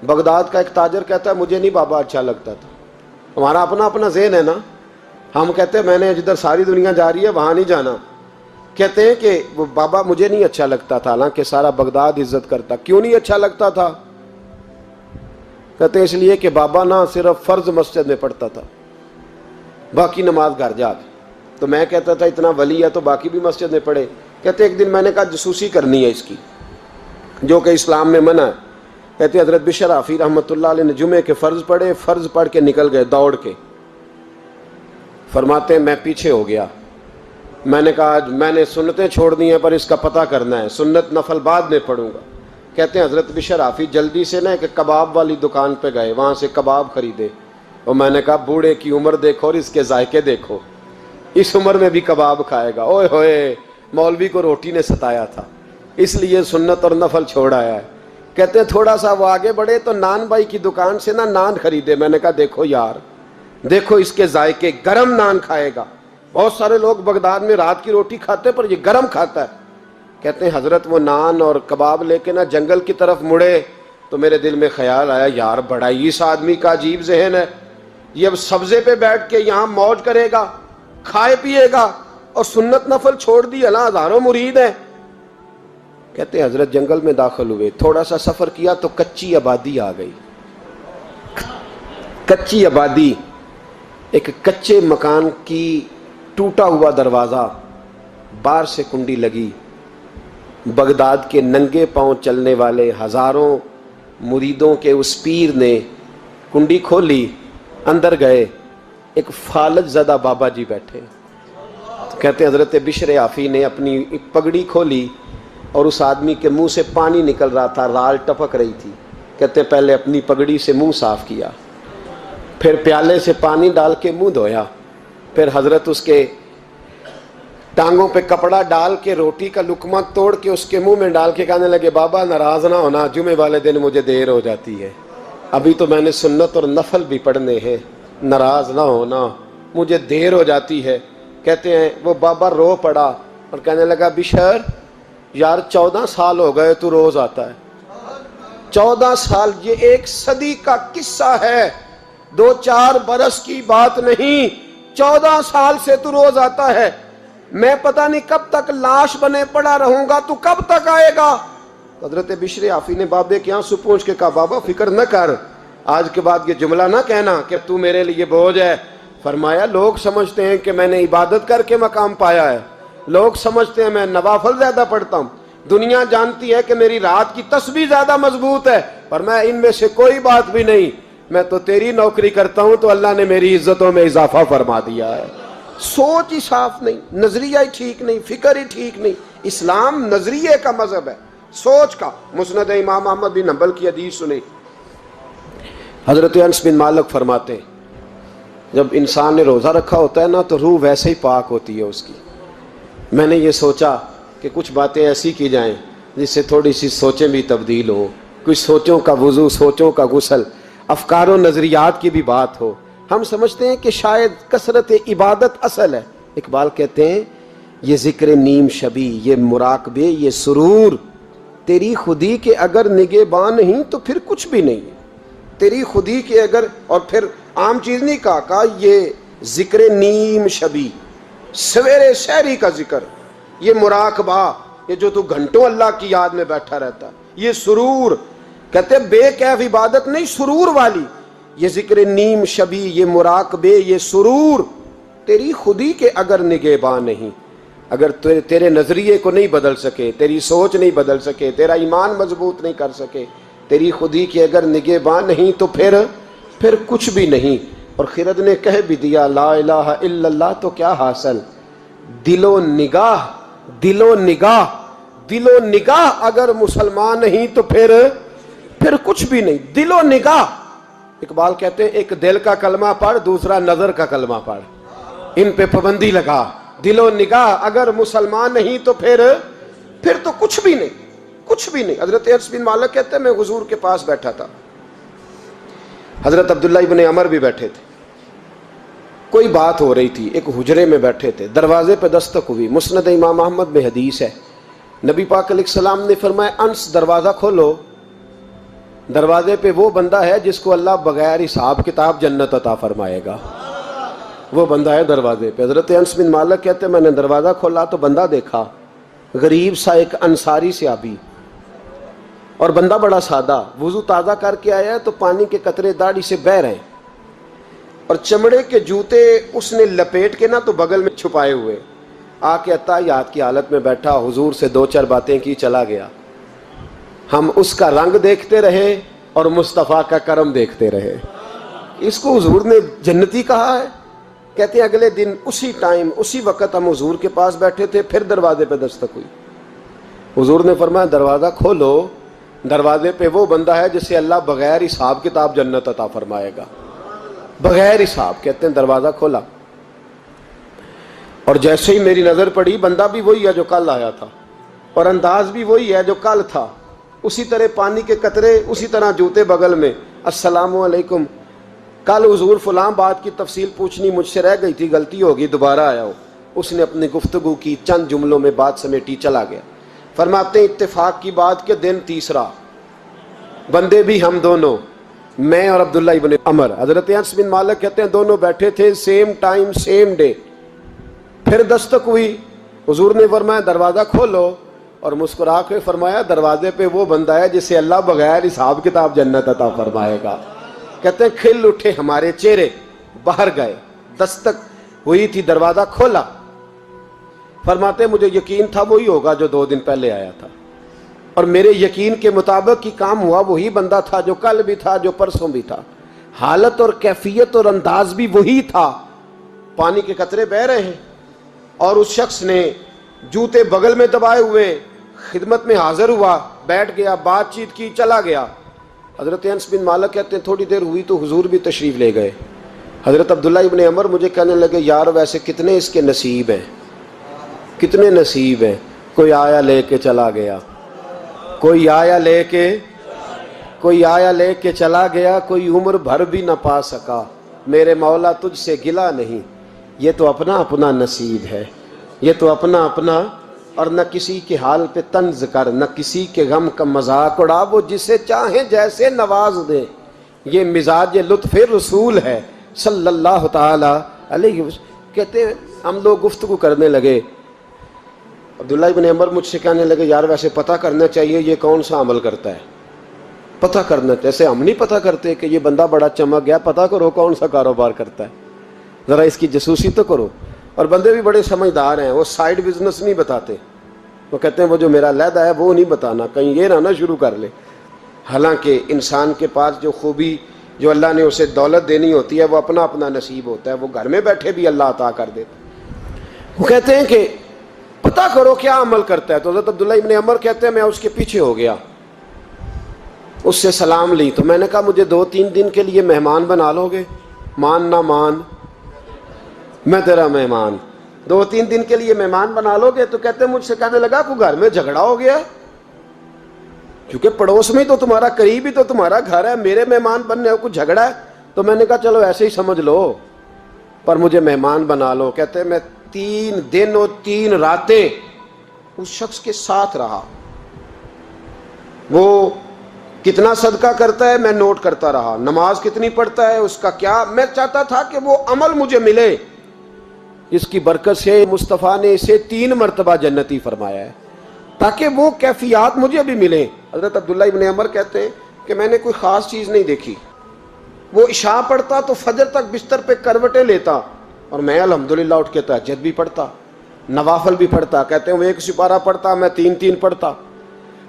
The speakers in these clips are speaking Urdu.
بغداد کا ایک تاجر کہتا ہے مجھے نہیں بابا اچھا لگتا تھا. ہمارا اپنا اپنا ذہن ہے نا, ہم کہتے ہیں میں نے جدھر ساری دنیا جا رہی ہے وہاں نہیں جانا. کہتے ہیں کہ وہ بابا مجھے نہیں اچھا لگتا تھا, حالانکہ سارا بغداد عزت کرتا. کیوں نہیں اچھا لگتا تھا؟ کہتے ہیں اس لیے کہ بابا نہ صرف فرض مسجد میں پڑھتا تھا, باقی نماز گھر جا کے. تو میں کہتا تھا اتنا ولی ہے تو باقی بھی مسجد میں پڑھے. کہتے ایک دن میں نے کہا جاسوسی کرنی ہے اس کی, جو کہ اسلام میں منع ہے. کہتے حضرت بشر حافی رحمۃ اللہ علیہ نے جمعے کے فرض پڑھے, فرض پڑھ کے نکل گئے دوڑ کے. فرماتے ہیں میں پیچھے ہو گیا. میں نے کہا آج میں نے سنتیں چھوڑ دی ہیں پر اس کا پتہ کرنا ہے, سنت نفل بعد میں پڑھوں گا. کہتے ہیں حضرت بشر حافی جلدی سے نا کہ کباب والی دکان پہ گئے, وہاں سے کباب خریدے. اور میں نے کہا بوڑھے کی عمر دیکھو اور اس کے ذائقے دیکھو, اس عمر میں بھی کباب کھائے گا. اوئے ہوئے, مولوی کو روٹی نے ستایا تھا اس لیے سنت اور نفل چھوڑ آیا ہے. کہتے ہیں تھوڑا سا وہ آگے بڑھے تو نان بھائی کی دکان سے نا نان خریدے. میں نے کہا دیکھو یار, دیکھو اس کے ذائقے, گرم نان کھائے گا. بہت سارے لوگ بغداد میں رات کی روٹی کھاتے پر یہ گرم کھاتا ہے. کہتے ہیں حضرت وہ نان اور کباب لے کے نا جنگل کی طرف مڑے تو میرے دل میں خیال آیا یار بڑا ہی اس آدمی کا عجیب ذہن ہے, یہ اب سبزے پہ بیٹھ کے یہاں موج کرے گا, کھائے پیے گا, اور سنت نفل چھوڑ دی. اللہ ہزاروں مرید ہیں. کہتے ہیں حضرت جنگل میں داخل ہوئے, تھوڑا سا سفر کیا تو کچی آبادی آ گئی. کچی آبادی, ایک کچے مکان کی ٹوٹا ہوا دروازہ, باہر سے کنڈی لگی. بغداد کے ننگے پاؤں چلنے والے ہزاروں مریدوں کے اس پیر نے کنڈی کھولی, اندر گئے. ایک فالج زدہ بابا جی بیٹھے. کہتے ہیں حضرت بشر حافی نے اپنی پگڑی کھولی اور اس آدمی کے منہ سے پانی نکل رہا تھا, رال ٹپک رہی تھی. کہتے ہیں پہلے اپنی پگڑی سے منہ صاف کیا, پھر پیالے سے پانی ڈال کے منہ دھویا, پھر حضرت اس کے ٹانگوں پہ کپڑا ڈال کے روٹی کا لقمہ توڑ کے اس کے منہ میں ڈال کے کہنے لگے بابا ناراض نہ ہونا, جمعے والے دن مجھے دیر ہو جاتی ہے, ابھی تو میں نے سنت اور نفل بھی پڑھنے ہیں, ناراض نہ ہونا مجھے دیر ہو جاتی ہے. کہتے ہیں وہ بابا رو پڑا اور کہنے لگا بشر یار 14 سال ہو گئے تو روز آتا ہے. 14 سال, یہ 1 صدی کا قصہ ہے, 2-4 برس کی بات نہیں. 14 سال سے تو روز آتا ہے. میں پتہ نہیں کب تک لاش بنے پڑا رہوں گا, تو کب تک آئے گا؟ حضرت بشر حافی نے بابے کے آنسو پوچھ کے کہا بابا فکر نہ کر, آج کے بعد یہ جملہ نہ کہنا کہ تو میرے لیے بوجھ ہے. فرمایا لوگ سمجھتے ہیں کہ میں نے عبادت کر کے مقام پایا ہے, لوگ سمجھتے ہیں میں نوافل زیادہ پڑھتا ہوں, دنیا جانتی ہے کہ میری رات کی تسبیح زیادہ مضبوط ہے, پر میں ان میں سے کوئی بات بھی نہیں. میں تو تیری نوکری کرتا ہوں تو اللہ نے میری عزتوں میں اضافہ فرما دیا ہے. سوچ ہی صاف نہیں, نظریہ ہی ٹھیک نہیں, فکر ہی ٹھیک نہیں. اسلام نظریے کا مذہب ہے, سوچ کا. مسند امام احمد بن حنبل کی حدیث سنی, حضرت انس بن مالک فرماتے ہیں جب انسان نے روزہ رکھا ہوتا ہے نا تو روح ویسے ہی پاک ہوتی ہے اس کی. میں نے یہ سوچا کہ کچھ باتیں ایسی کی جائیں جس سے تھوڑی سی سوچیں بھی تبدیل ہوں, کچھ سوچوں کا وضو, سوچوں کا غسل, افکار و نظریات کی بھی بات ہو. ہم سمجھتے ہیں کہ شاید کثرت عبادت اصل ہے. اقبال کہتے ہیں یہ ذکر نیم شبی, یہ مراقبے, یہ سرور, تیری خودی کے اگر نگہباں نہیں تو پھر کچھ بھی نہیں ہے. تیری خودی کے اگر, اور پھر عام چیز نہیں کہا یہ ذکر نیم شبی, سویرے سحری کا ذکر, یہ مراقبہ, یہ جو تو گھنٹوں اللہ کی یاد میں بیٹھا رہتا, یہ سرور. کہتے بے کیف عبادت نہیں, سرور والی. یہ ذکر نیم شبی, یہ مراقبے, یہ سرور, تیری خودی کے اگر نگہباں نہیں, اگر تیرے نظریے کو نہیں بدل سکے, تیری سوچ نہیں بدل سکے, تیرا ایمان مضبوط نہیں کر سکے, تیری خودی کے اگر نگہباں نہیں تو پھر کچھ بھی نہیں. اور خرد نے کہہ بھی دیا لا الہ الا اللہ تو کیا حاصل, دل و نگاہ, دل و نگاہ, دل و نگاہ اگر مسلمان نہیں تو پھر کچھ بھی نہیں. دل و نگاہ. اقبال کہتے ہیں ایک دل کا کلمہ پڑھ, دوسرا نظر کا کلمہ پڑھ, ان پہ پابندی لگا. دل و نگاہ اگر مسلمان نہیں تو پھر تو کچھ بھی نہیں, کچھ بھی نہیں. حضرت انس بن مالک کہتے ہیں میں حضور کے پاس بیٹھا تھا, حضرت عبداللہ ابن عمر بھی بیٹھے تھے, کوئی بات ہو رہی تھی, ایک حجرے میں بیٹھے تھے, دروازے پہ دستک ہوئی. مسند امام احمد میں حدیث ہے, نبی پاک علیہ السلام نے فرمایا انس دروازہ کھولو. دروازے پہ وہ بندہ ہے جس کو اللہ بغیر حساب کتاب جنت عطا فرمائے گا. وہ بندہ ہے دروازے پہ. حضرت انس بن مالک کہتے ہیں میں نے دروازہ کھولا تو بندہ دیکھا, غریب سا ایک انصاری صحابی, اور بندہ بڑا سادہ, وضو تازہ کر کے آیا ہے تو پانی کے قطرے داڑھی سے بہہ رہے ہیں, اور چمڑے کے جوتے اس نے لپیٹ کے نا تو بغل میں چھپائے ہوئے, آ کے اتحیات کی حالت میں بیٹھا, حضور سے 2-4 باتیں کی, چلا گیا. ہم اس کا رنگ دیکھتے رہے اور مصطفیٰ کا کرم دیکھتے رہے. اس کو حضور نے جنتی کہا ہے. کہتے ہیں اگلے دن اسی ٹائم اسی وقت ہم حضور کے پاس بیٹھے تھے, پھر دروازے پہ دستک ہوئی. حضور نے فرمایا دروازہ کھولو, دروازے پہ وہ بندہ ہے جسے اللہ بغیر حساب کتاب جنت عطا فرمائے گا, بغیر حساب. کہتے ہیں دروازہ کھولا اور جیسے ہی میری نظر پڑی, بندہ بھی وہی ہے جو کل آیا تھا, اور انداز بھی وہی ہے جو کل تھا, اسی طرح پانی کے قطرے, اسی طرح جوتے بغل میں. السلام علیکم, کل حضور فلاں بات کی تفصیل پوچھنی مجھ سے رہ گئی تھی, غلطی ہوگی, دوبارہ آیا ہو. اس نے اپنی گفتگو کی, چند جملوں میں بات سمیٹی, چلا گیا. فرماتے ہیں اتفاق کی بات کہ دن تیسرا, بندے بھی ہم دونوں, میں اور عبداللہ ابن عمر. حضرت انس بن مالک کہتے ہیں دونوں بیٹھے تھے, سیم ٹائم سیم ڈے. پھر دستک ہوئی, حضور نے فرمایا دروازہ کھولو, اور مسکرا کے فرمایا دروازے پہ وہ بندہ ہے جسے اللہ بغیر حساب کتاب جنت عطا فرمائے گا. کہتے ہیں کھل اٹھے ہمارے چہرے, باہر گئے, دستک ہوئی تھی, دروازہ کھولا. فرماتے ہیں مجھے یقین تھا وہی ہوگا جو 2 دن پہلے آیا تھا, اور میرے یقین کے مطابق ہی کام ہوا. وہی بندہ تھا جو کل بھی تھا, جو پرسوں بھی تھا, حالت اور کیفیت اور انداز بھی وہی تھا. پانی کے قطرے بہہ رہے ہیں, اور اس شخص نے جوتے بغل میں دبائے ہوئے خدمت میں حاضر ہوا, بیٹھ گیا, بات چیت کی, چلا گیا. حضرت انس بن مالک کہتے ہیں تھوڑی دیر ہوئی تو حضور بھی تشریف لے گئے. حضرت عبداللہ ابن عمر مجھے کہنے لگے یار ویسے کتنے اس کے نصیب ہیں, کتنے نصیب ہیں. کوئی آیا لے کے چلا گیا, کوئی آیا لے کے, کوئی آیا لے کے چلا گیا, کوئی عمر بھر بھی نہ پا سکا. میرے مولا تجھ سے گلا نہیں, یہ تو اپنا اپنا نصیب ہے, یہ تو اپنا اپنا. اور نہ کسی کے حال پہ طنز کر, نہ کسی کے غم کا مذاق اڑا, وہ جسے چاہیں جیسے نواز دے. یہ مزاج لطف رسول ہے صلی اللہ تعالی علیہ وسلم. کہتے ہیں ہم لوگ گفتگو کرنے لگے. عبداللہ ابن عمر مجھ سے کہنے لگے یار ویسے پتہ کرنا چاہیے یہ کون سا عمل کرتا ہے, پتہ کرنا. جیسے ہم نہیں پتہ کرتے کہ یہ بندہ بڑا چمک گیا, پتہ کرو کون سا کاروبار کرتا ہے, ذرا اس کی جاسوسی تو کرو. اور بندے بھی بڑے سمجھدار ہیں, وہ سائیڈ بزنس نہیں بتاتے. وہ کہتے ہیں وہ جو میرا علیحدہ ہے وہ نہیں بتانا, کہیں یہ نہ شروع کر لے. حالانکہ انسان کے پاس جو خوبی, جو اللہ نے اسے دولت دینی ہوتی ہے, وہ اپنا اپنا نصیب ہوتا ہے, وہ گھر میں بیٹھے بھی اللہ عطا کر دیتا. وہ کہتے ہیں کہ پتہ کرو کیا عمل کرتا ہے. تو حضرت عبداللہ ابن عمر کہتے ہیں میں اس کے پیچھے ہو گیا, اس سے سلام لی. تو میں نے کہا مجھے 2-3 دن کے لیے مہمان بنا لو گے؟ مان نہ مان, میں تیرا مہمان. 2-3 دن کے لیے مہمان بنا لو گے؟ تو کہتے ہیں مجھ سے کہنے لگا کو گھر میں جھگڑا ہو گیا, کیونکہ پڑوس میں تو تمہارا, قریب ہی تو تمہارا گھر ہے, میرے مہمان بننے ہو, کچھ جھگڑا ہے. تو میں نے کہا چلو ایسے ہی سمجھ لو, پر مجھے مہمان بنا لو. کہتے ہیں میں 3 دن اور 3 راتیں اس شخص کے ساتھ رہا. وہ کتنا صدقہ کرتا ہے میں نوٹ کرتا رہا, نماز کتنی پڑھتا ہے, اس کا کیا. میں چاہتا تھا کہ وہ عمل مجھے ملے جس کی برکت سے مصطفیٰ نے اسے 3 مرتبہ جنتی فرمایا ہے, تاکہ وہ کیفیات مجھے بھی ملیں. حضرت عبداللہ ابن عمر کہتے ہیں کہ میں نے کوئی خاص چیز نہیں دیکھی. وہ عشاء پڑھتا تو فجر تک بستر پہ کروٹیں لیتا, اور میں الحمدللہ اٹھ کے تہجد بھی پڑھتا, نوافل بھی پڑھتا. کہتے ہیں وہ 1 سپارہ پڑھتا, میں 3 پڑھتا.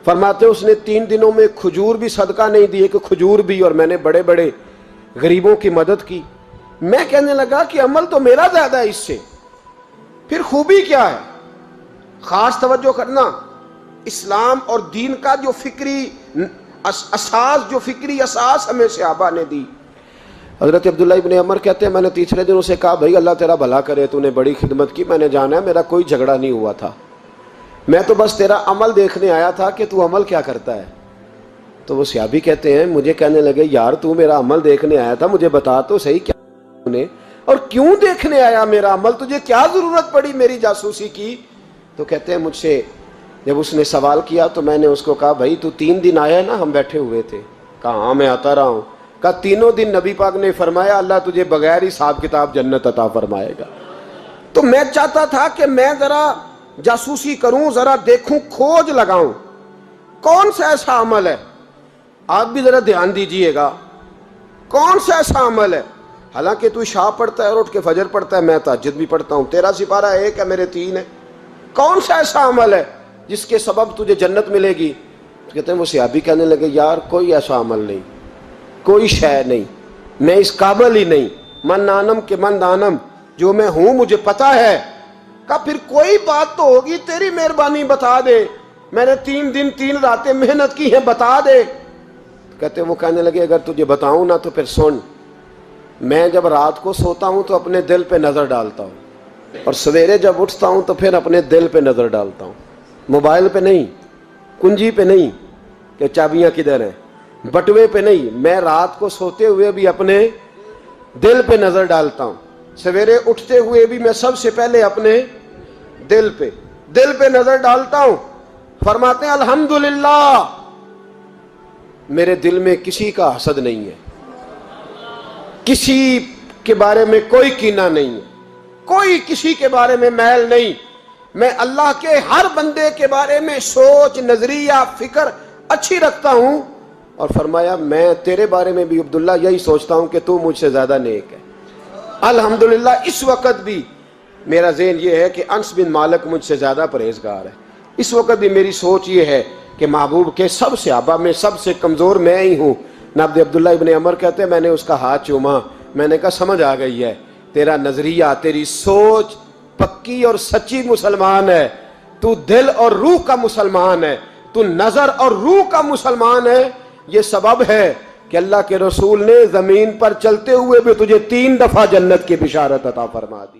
فرماتے اس نے 3 دنوں میں کھجور بھی صدقہ نہیں دی, کہ کھجور بھی, اور میں نے بڑے بڑے غریبوں کی مدد کی. میں کہنے لگا کہ عمل تو میرا زیادہ ہے اس سے, پھر خوبی کیا ہے؟ خاص توجہ کرنا. اسلام اور دین کا جو فکری اساس, جو فکری اساس ہمیں صحابہ نے دی. حضرت عبداللہ ابن عمر کہتے ہیں میں نے تیسرے دن اسے کہا بھائی اللہ تیرا بھلا کرے, تو نے بڑی خدمت کی, میں نے جانا ہے, میرا کوئی جھگڑا نہیں ہوا تھا, میں تو بس تیرا عمل دیکھنے آیا تھا کہ تو عمل کیا کرتا ہے. تو وہ صحابی کہتے ہیں مجھے کہنے لگے یار تو میرا عمل دیکھنے آیا تھا, مجھے بتا تو صحیح کیا نے, اور کیوں دیکھنے آیا میرا عمل, تجھے کیا ضرورت پڑی میری جاسوسی کی. تو کہتے ہیں مجھ سے جب اس نے سوال کیا تو میں نے اس کو کہا بھائی تو 3 دن آیا ہے نا, ہم بیٹھے ہوئے تھے, کہا ہاں میں آتا رہا ہوں. کہا تینوں دن نبی پاک نے فرمایا اللہ تجھے بغیر ہی حساب کتاب جنت عطا فرمائے گا. تو میں چاہتا تھا کہ میں ذرا جاسوسی کروں, ذرا دیکھوں, کھوج لگاؤں کون سا ایسا عمل ہے. آپ بھی ذرا دھیان دیجئے گا, کون سا ایسا عمل ہے. حالانکہ تو عشاء پڑھتا ہے اور اٹھ کے فجر پڑھتا ہے, میں تہجد بھی پڑھتا ہوں, تیرا سپارہ ایک ہے میرے 3 ہے. کون سا ایسا عمل ہے جس کے سبب تجھے جنت ملے گی. کہتے ہیں وہ صحابی کہنے لگے یار کوئی ایسا عمل نہیں, کوئی شے نہیں, میں اس قابل ہی نہیں. من آنم کے من دانم, جو میں ہوں مجھے پتا ہے. کہا پھر کوئی بات تو ہوگی, تیری مہربانی بتا دے, میں نے 3 دن 3 راتیں محنت کی ہیں, بتا دے. کہتے ہیں وہ کہنے لگے اگر تجھے بتاؤں نا تو پھر سن. میں جب رات کو سوتا ہوں تو اپنے دل پہ نظر ڈالتا ہوں, اور سویرے جب اٹھتا ہوں تو پھر اپنے دل پہ نظر ڈالتا ہوں, موبائل پہ نہیں, کنجی پہ نہیں کہ چابیاں کدھر ہیں, بٹوے پہ نہیں. میں رات کو سوتے ہوئے بھی اپنے دل پہ نظر ڈالتا ہوں, سویرے اٹھتے ہوئے بھی میں سب سے پہلے اپنے دل پہ نظر ڈالتا ہوں. فرماتے ہیں الحمدللہ میرے دل میں کسی کا حسد نہیں ہے, کسی کے بارے میں کوئی کینہ نہیں ہے, کوئی کسی کے بارے میں میل نہیں. میں اللہ کے ہر بندے کے بارے میں سوچ, نظریہ, فکر اچھی رکھتا ہوں. اور فرمایا میں تیرے بارے میں بھی عبداللہ یہی سوچتا ہوں کہ تو مجھ سے زیادہ نیک ہے. الحمدللہ اس وقت بھی میرا ذہن یہ ہے کہ انس بن مالک مجھ سے زیادہ پرہیزگار ہے. اس وقت بھی میری سوچ یہ ہے کہ محبوب کے سب صحابہ میں سب سے کمزور میں ہی ہوں. نابد عبداللہ ابن عمر کہتے ہیں میں نے اس کا ہاتھ چوما, میں نے کہا سمجھ آ گئی ہے, تیرا نظریہ, تیری سوچ پکی اور سچی مسلمان ہے. تو دل اور روح کا مسلمان ہے, تو نظر اور روح کا مسلمان ہے. یہ سبب ہے کہ اللہ کے رسول نے زمین پر چلتے ہوئے بھی تجھے 3 دفعہ جنت کی بشارت عطا فرما دی.